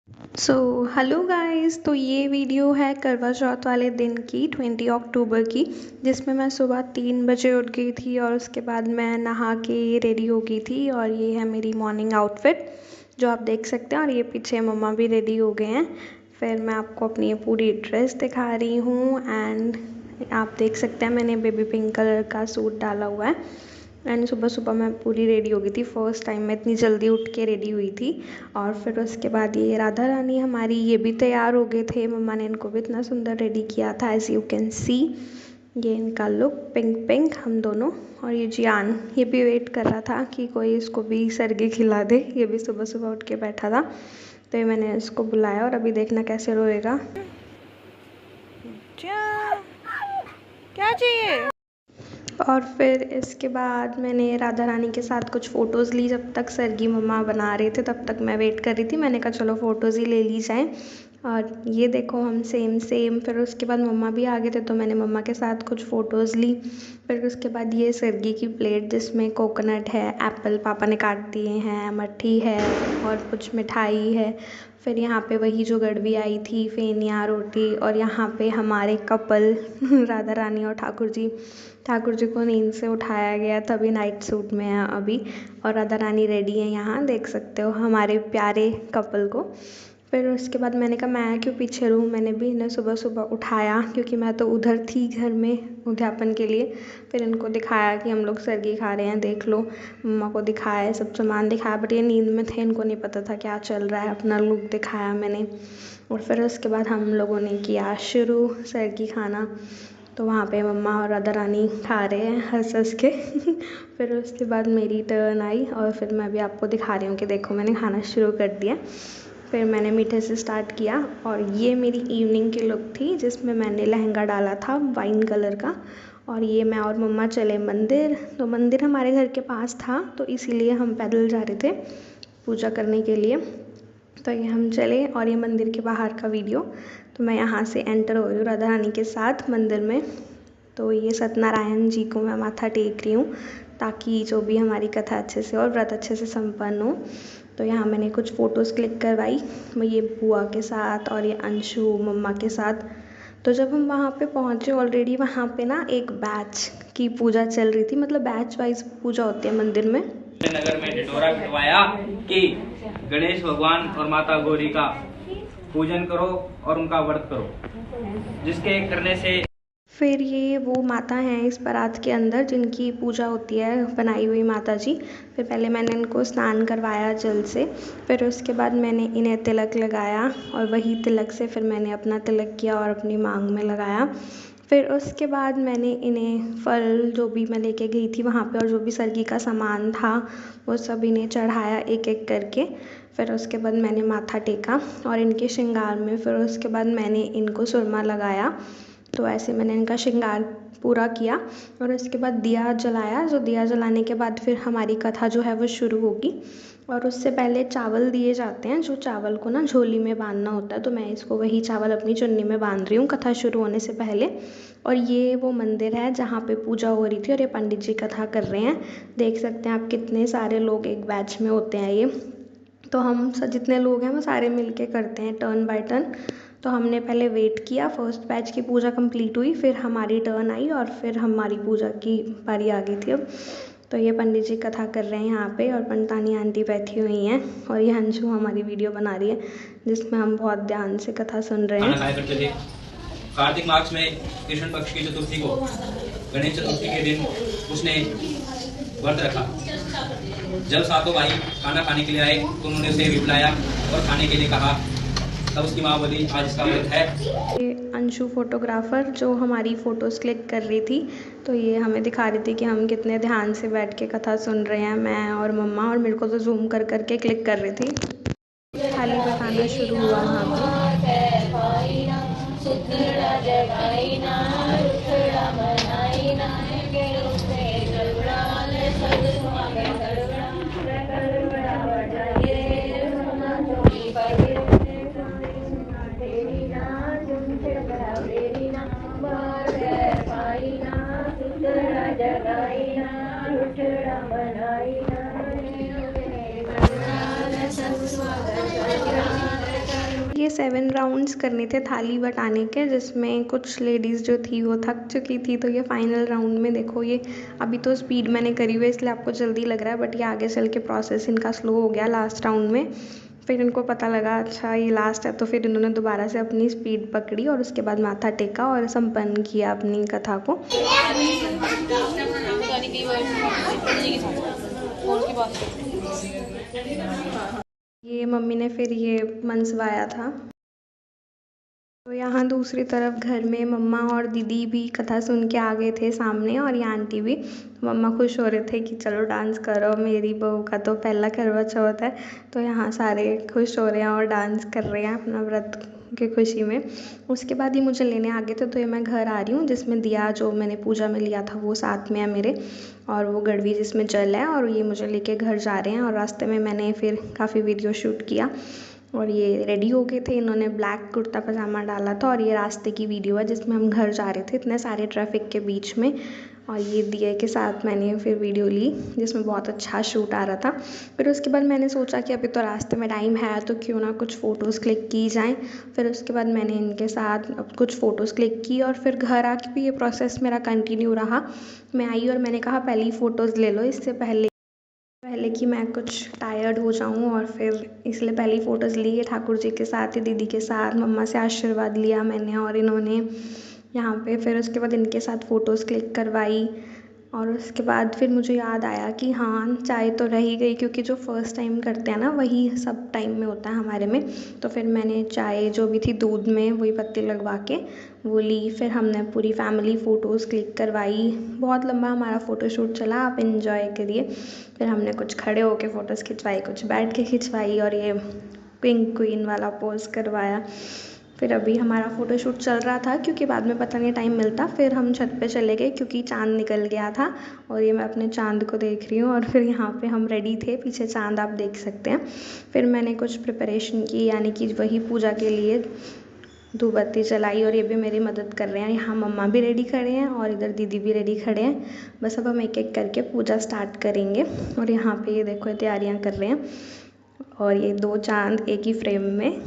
So hello guys, तो ये video है करवा चौथ वाले दिन की 20 अक्टूबर की, जिसमें मैं सुबह 3 बजे उठ गई थी और उसके बाद मैं नहा के रेडी हो गई थी। और ये है मेरी मॉर्निंग आउटफिट जो आप देख सकते हैं। और ये पीछे मम्मा भी रेडी हो गए हैं। फिर मैं आपको अपनी ये पूरी ड्रेस दिखा रही हूँ। एंड आप देख सकते हैं मैंने बेबी पिंक कलर का सूट डाला हुआ है। एंड सुबह सुबह मैं पूरी रेडी हो गई थी। फर्स्ट टाइम मैं इतनी जल्दी उठ के रेडी हुई थी। और फिर उसके बाद ये राधा रानी हमारी ये भी तैयार हो गए थे। मम्मा ने इनको भी इतना सुंदर रेडी किया था। एज यू कैन सी ये इनका लुक पिंक पिंक हम दोनों। और ये जियान ये भी वेट कर रहा था कि कोई इसको भी सरगी खिला दे। ये भी सुबह सुबह उठ के बैठा था, तो ये मैंने इसको बुलाया और अभी देखना कैसे रोएगा। क्या चाहिए? और फिर इसके बाद मैंने राधा रानी के साथ कुछ फ़ोटोज़ ली। जब तक सरगी मम्मा बना रहे थे तब तक मैं वेट कर रही थी। मैंने कहा चलो फ़ोटोज़ ही ले ली जाए। और ये देखो हम सेम सेम। फिर उसके बाद मम्मा भी आ गए थे तो मैंने मम्मा के साथ कुछ फ़ोटोज़ ली। फिर उसके बाद ये सरगी की प्लेट जिसमें कोकोनट है, एप्पल पापा ने काट दिए हैं, मट्ठी है और कुछ मिठाई है। फिर यहाँ पे वही जो गड़वी आई थी, फेनिया रोटी। और यहाँ पे हमारे कपल राधा रानी और ठाकुर जी को नींद से उठाया गया, तभी नाइट सूट में है अभी। और राधा रानी रेडी है, यहाँ देख सकते हो हमारे प्यारे कपल को। फिर उसके बाद मैंने कहा मैं क्यों पीछे रहूँ, मैंने भी इन्हें सुबह सुबह उठाया क्योंकि मैं तो उधर थी घर में उद्यापन के लिए। फिर इनको दिखाया कि हम लोग सरगी खा रहे हैं, देख लो। मम्मा को दिखाया, सब सामान दिखाया, बट ये नींद में थे, इनको नहीं पता था क्या चल रहा है। अपना लुक दिखाया मैंने। और फिर उसके बाद हम लोगों ने किया शुरू सरगी खाना। तो वहाँ पे मम्मा और राधा रानी खा रहे हैं हंस हंस के। फिर उसके बाद मेरी टर्न आई और फिर मैं भी आपको दिखा रही हूँ कि देखो मैंने खाना शुरू कर दिया। फिर मैंने मीठे से स्टार्ट किया। और ये मेरी इवनिंग की लुक थी जिसमें मैंने लहंगा डाला था वाइन कलर का। और ये मैं और मम्मा चले मंदिर। तो मंदिर हमारे घर के पास था तो इसीलिए हम पैदल जा रहे थे पूजा करने के लिए। तो ये हम चले और ये मंदिर के बाहर का वीडियो। तो मैं यहाँ से एंटर हो रही हूँ राधा रानी के साथ मंदिर में। तो ये सत्यनारायण जी को मैं माथा टेक रही हूँ ताकि जो भी हमारी कथा अच्छे से और व्रत अच्छे से संपन्न हो। तो यहाँ मैंने कुछ फ़ोटोज़ क्लिक करवाई, मैं ये बुआ के साथ और ये अंशु मम्मा के साथ। तो जब हम वहाँ पे पहुँचे ऑलरेडी वहाँ पे ना एक बैच की पूजा चल रही थी, मतलब बैच वाइज पूजा होती है मंदिर में। नगर में ढिढोरा पिटवाया कि गणेश भगवान और माता गौरी का पूजन करो और उनका व्रत करो, जिसके करने से फिर ये वो माता हैं इस बारात के अंदर जिनकी पूजा होती है, बनाई हुई माता जी। फिर पहले मैंने इनको स्नान करवाया जल से। फिर उसके बाद मैंने इन्हें तिलक लगाया और वही तिलक से फिर मैंने अपना तिलक किया और अपनी मांग में लगाया। फिर उसके बाद मैंने इन्हें फल जो भी मैं लेके गई थी वहाँ पे और जो भी सरगी का सामान था वो सब इन्हें चढ़ाया एक एक करके। फिर उसके बाद मैंने माथा टेका और इनके श्रृंगार में फिर उसके बाद मैंने इनको सुरमा लगाया। तो ऐसे मैंने इनका श्रृंगार पूरा किया। और उसके बाद दिया जलाया। जो दिया जलाने के बाद फिर हमारी कथा जो है वो शुरू होगी। और उससे पहले चावल दिए जाते हैं, जो चावल को ना झोली में बांधना होता है। तो मैं इसको वही चावल अपनी चुन्नी में बांध रही हूँ कथा शुरू होने से पहले। और ये वो मंदिर है जहाँ पे पूजा हो रही थी और ये पंडित जी कथा कर रहे हैं। देख सकते हैं आप कितने सारे लोग एक बैच में होते हैं ये। तो हम जितने लोग हैं वो सारे मिलके करते हैं टर्न बाय टर्न। तो हमने पहले वेट किया, फर्स्ट बैच की पूजा कंप्लीट हुई, फिर हमारी टर्न आई और फिर हमारी पूजा की बारी आ गई थी अब। तो ये पंडित जी कथा कर रहे हैं यहाँ पे और पंडितानी आंटी बैठी हुई हैं। और ये अंशु हमारी वीडियो बना रही है जिसमें हम बहुत ध्यान से कथा सुन रहे हैं। खाया करते थे। कार्तिक मास में कृष्ण पक्ष की चतुर्थी को, गणेश चतुर्थी के दिन उसने व्रत रखा। जब सातों भाई खाना खाने के लिए आए तो उन्होंने उसे भी बुलाया और खाने के लिए कहा। तब उसकी माँ बोली आज इसका व्रत है। ये अंशु फोटोग्राफर जो हमारी फ़ोटोज़ क्लिक कर रही थी, तो ये हमें दिखा रही थी कि हम कितने ध्यान से बैठ के कथा सुन रहे हैं, मैं और मम्मा। और मेरे को तो जूम कर करके क्लिक कर रही थी। थाली बताना शुरू हुआ वहाँ पे। ये 7 राउंड्स करने थे थाली बटाने के, जिसमें कुछ लेडीज़ जो थी वो थक चुकी थी। तो ये फाइनल राउंड में देखो, ये अभी तो स्पीड मैंने करी हुई है इसलिए आपको जल्दी लग रहा है, बट ये आगे चल के प्रोसेस इनका स्लो हो गया लास्ट राउंड में। फिर इनको पता लगा अच्छा ये लास्ट है, तो फिर इन्होंने दोबारा से अपनी स्पीड पकड़ी और उसके बाद माथा टेका और संपन्न किया अपनी कथा को। ये मम्मी ने फिर ये मनसवाया था। तो यहाँ दूसरी तरफ घर में मम्मा और दीदी भी कथा सुन के आ गए थे सामने, और ये आंटी भी। मम्मा खुश हो रहे थे कि चलो डांस करो, मेरी बहू का तो पहला करवा चौथ है। तो यहाँ सारे खुश हो रहे हैं और डांस कर रहे हैं अपना व्रत की खुशी में। उसके बाद ये मुझे लेने आ गए थे, तो ये मैं घर आ रही हूँ, जिसमें दिया जो मैंने पूजा में लिया था वो साथ में है मेरे, और वो गड़वी जिसमें जल है, और ये मुझे लेके घर जा रहे हैं। और रास्ते में मैंने फिर काफ़ी वीडियो शूट किया, और ये रेडी हो गए थे। इन्होंने ब्लैक कुर्ता पजामा डाला था, और ये रास्ते की वीडियो है जिसमें हम घर जा रहे थे इतने सारे ट्रैफिक के बीच में। और ये दिए के साथ मैंने फिर वीडियो ली, जिसमें बहुत अच्छा शूट आ रहा था। फिर उसके बाद मैंने सोचा कि अभी तो रास्ते में टाइम है, तो क्यों ना कुछ फ़ोटोज़ क्लिक की जाएँ। फिर उसके बाद मैंने इनके साथ कुछ फ़ोटोज़ क्लिक की, और फिर घर आके भी ये प्रोसेस मेरा कंटिन्यू रहा। मैं आई और मैंने कहा पहले ही फ़ोटोज़ ले लो, इससे पहले कि मैं कुछ टायर्ड हो जाऊं, और फिर इसलिए पहली फ़ोटोज़ ली है ठाकुर जी के साथ ही, दीदी के साथ। मम्मा से आशीर्वाद लिया मैंने और इन्होंने यहाँ पे। फिर उसके बाद इनके साथ फ़ोटोज़ क्लिक करवाई, और उसके बाद फिर मुझे याद आया कि हाँ चाय तो रह ही गई, क्योंकि जो फ़र्स्ट टाइम करते हैं ना वही सब टाइम में होता है हमारे में। तो फिर मैंने चाय जो भी थी दूध में वही पत्ती लगवा के वो ली। फिर हमने पूरी फैमिली फ़ोटोज़ क्लिक करवाई। बहुत लंबा हमारा फ़ोटोशूट चला, आप इन्जॉय करिए। फिर हमने कुछ खड़े होके फ़ोटोज़ खिंचवाई, कुछ बैठ के खिंचवाई, और ये पिंक क्वीन वाला पोज़ करवाया। फिर अभी हमारा फ़ोटोशूट चल रहा था, क्योंकि बाद में पता नहीं टाइम मिलता। फिर हम छत पे चले गए क्योंकि चाँद निकल गया था, और ये मैं अपने चाँद को देख रही हूँ। और फिर यहाँ पे हम रेडी थे, पीछे चाँद आप देख सकते हैं। फिर मैंने कुछ प्रिपरेशन की, यानी कि वही पूजा के लिए धूप बत्ती जलाई, और ये भी मेरी मदद कर रहे हैं। यहाँ मम्मा भी रेडी खड़े हैं और इधर दीदी भी रेडी खड़े हैं। बस अब हम एक एक करके पूजा स्टार्ट करेंगे। और यहाँ पे ये देखो तैयारियाँ कर रहे हैं, और ये 2 चाँद एक ही फ्रेम में।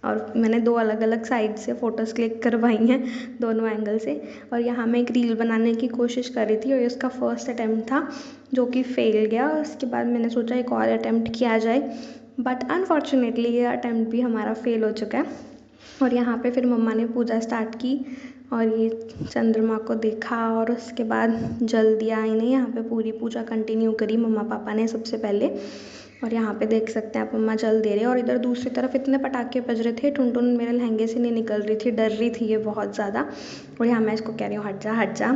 और मैंने 2 अलग अलग साइड से फ़ोटोज़ क्लिक करवाई हैं, दोनों एंगल से। और यहाँ मैं एक रील बनाने की कोशिश कर रही थी, और ये उसका फर्स्ट अटैम्प्ट था जो कि फेल गया। और उसके बाद मैंने सोचा एक और अटैम्प्ट किया जाए, बट अनफॉर्चुनेटली ये अटैम्प्ट भी हमारा फेल हो चुका है। और यहाँ पे फिर मम्मा ने पूजा स्टार्ट की, और ये चंद्रमा को देखा, और उसके बाद जल दिया इन्हें। यहाँ पे पूरी पूजा कंटिन्यू करी मम्मा पापा ने सबसे पहले। और यहाँ पे देख सकते हैं आप मम्मा जल दे रहे हैं, और इधर दूसरी तरफ इतने पटाखे बज रहे थे, टुनटुन मेरे लहंगे से नहीं निकल रही थी, डर रही थी ये बहुत ज़्यादा। और यहाँ मैं इसको कह रही हूँ हट जा हट जा।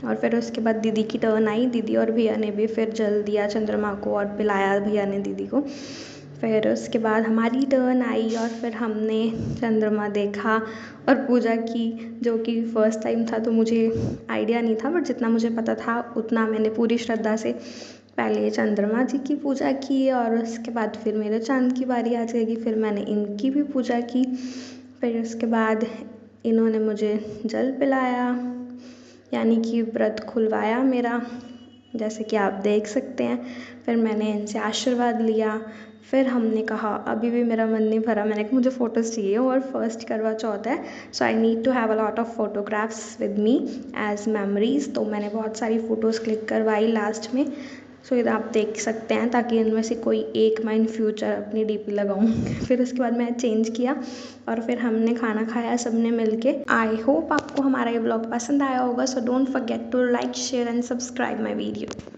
और फिर उसके बाद दीदी की टर्न आई, दीदी और भैया ने भी फिर जल दिया चंद्रमा को, और पिलाया भैया ने दीदी को। फिर उसके बाद हमारी टर्न आई, और फिर हमने चंद्रमा देखा और पूजा की, जो कि फ़र्स्ट टाइम था तो मुझे आइडिया नहीं था, बट जितना मुझे पता था उतना मैंने पूरी श्रद्धा से पहले चंद्रमा जी की पूजा की, और उसके बाद फिर मेरे चाँद की बारी आ जाएगी, फिर मैंने इनकी भी पूजा की। फिर उसके बाद इन्होंने मुझे जल पिलाया, यानी कि व्रत खुलवाया मेरा, जैसे कि आप देख सकते हैं। फिर मैंने इनसे आशीर्वाद लिया। फिर हमने कहा अभी भी मेरा मन नहीं भरा, मैंने कहा मुझे फ़ोटोज़ चाहिए, और फर्स्ट करवा चौथ है, so I need to have a lot of photographs with me as memories. तो मैंने बहुत सारी फ़ोटोज़ क्लिक करवाई लास्ट में। सो इधर आप देख सकते हैं, ताकि इनमें से कोई एक मैं इन फ्यूचर अपनी डीपी लगाऊं। फिर उसके बाद मैं चेंज किया, और फिर हमने खाना खाया सबने मिलके। आई होप आपको हमारा ये ब्लॉग पसंद आया होगा, so don't forget to like share and subscribe my video.